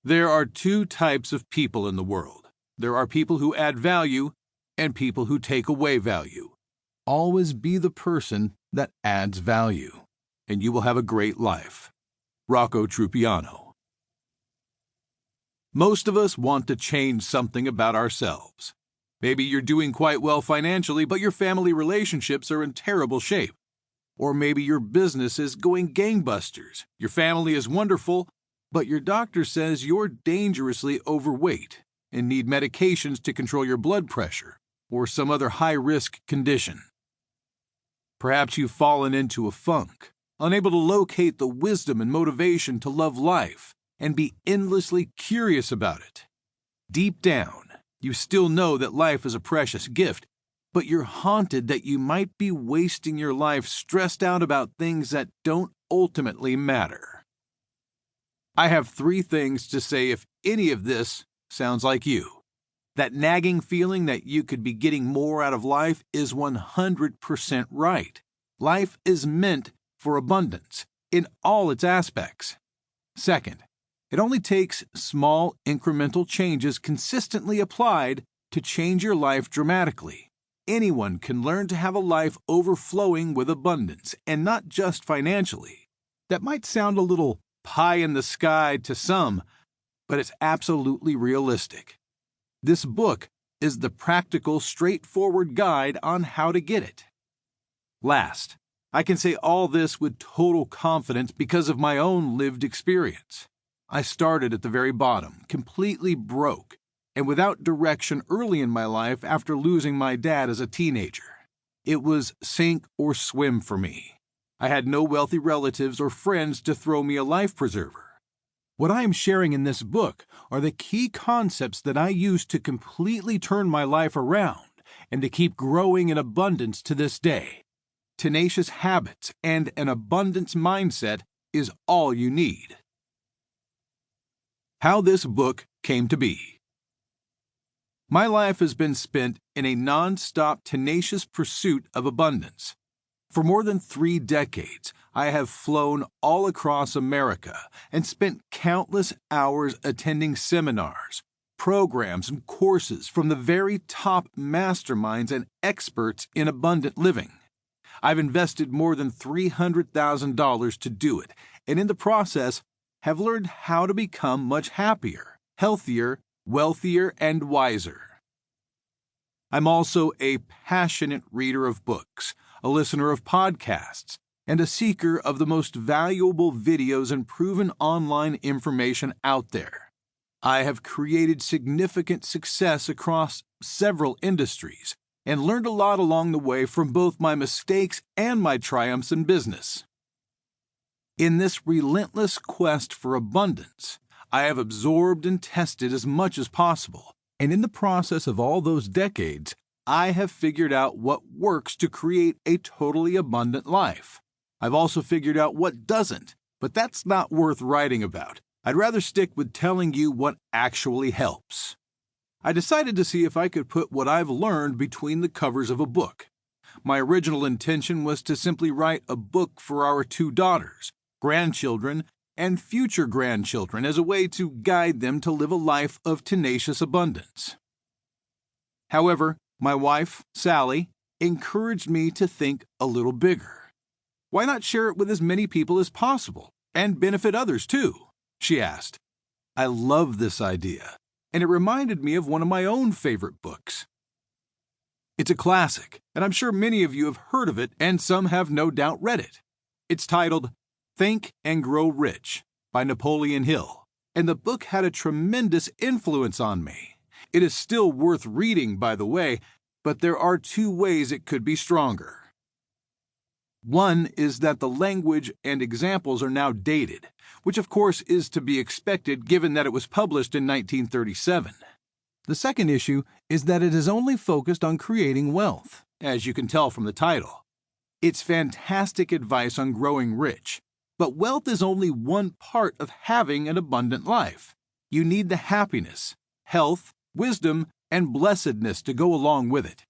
There are two types of people in the world. There are people who add value and people who take away value. Always be the person that adds value, and you will have a great life. Rocco Trupiano. Most of us want to change something about ourselves. Maybe you're doing quite well financially, but your family relationships are in terrible shape. Or maybe your business is going gangbusters. Your family is wonderful, but your doctor says you're dangerously overweight and need medications to control your blood pressure or some other high-risk condition. Perhaps you've fallen into a funk, unable to locate the wisdom and motivation to love life and be endlessly curious about it. Deep down, you still know that life is a precious gift, but you're haunted that you might be wasting your life stressed out about things that don't ultimately matter. I have 3 things to say if any of this sounds like you. That nagging feeling that you could be getting more out of life is 100% right. Life is meant for abundance in all its aspects. Second, it only takes small incremental changes consistently applied to change your life dramatically. Anyone can learn to have a life overflowing with abundance, and not just financially. That might sound a little pie in the sky to some, but it's absolutely realistic. This book is the practical, straightforward guide on how to get it. Last, I can say all this with total confidence because of my own lived experience. I started at the very bottom, completely broke, and without direction early in my life after losing my dad as a teenager. It was sink or swim for me. I had no wealthy relatives or friends to throw me a life preserver. What I am sharing in this book are the key concepts that I used to completely turn my life around and to keep growing in abundance to this day. Tenacious habits and an abundance mindset is all you need. How this book came to be. My life has been spent in a non-stop tenacious pursuit of abundance. For more than 3 decades, I have flown all across America and spent countless hours attending seminars, programs, and courses from the very top masterminds and experts in abundant living. I've invested more than $300,000 to do it, and in the process, have learned how to become much happier, healthier, wealthier, and wiser. I'm also a passionate reader of books, a listener of podcasts, and a seeker of the most valuable videos and proven online information out there. I have created significant success across several industries and learned a lot along the way from both my mistakes and my triumphs in business. In this relentless quest for abundance, I have absorbed and tested as much as possible, and in the process of all those decades, I have figured out what works to create a totally abundant life. I've also figured out what doesn't, but that's not worth writing about. I'd rather stick with telling you what actually helps. I decided to see if I could put what I've learned between the covers of a book. My original intention was to simply write a book for our 2 daughters, grandchildren, and future grandchildren as a way to guide them to live a life of tenacious abundance. However, my wife, Sally, encouraged me to think a little bigger. Why not share it with as many people as possible and benefit others too? She asked. I love this idea, and it reminded me of one of my own favorite books. It's a classic, and I'm sure many of you have heard of it, and some have no doubt read it. It's titled Think and Grow Rich by Napoleon Hill, and the book had a tremendous influence on me. It is still worth reading, by the way, but there are 2 ways it could be stronger. One is that the language and examples are now dated, which of course is to be expected given that it was published in 1937. The second issue is that it is only focused on creating wealth, as you can tell from the title. It's fantastic advice on growing rich, but wealth is only one part of having an abundant life. You need the happiness, health, wisdom, and blessedness to go along with it.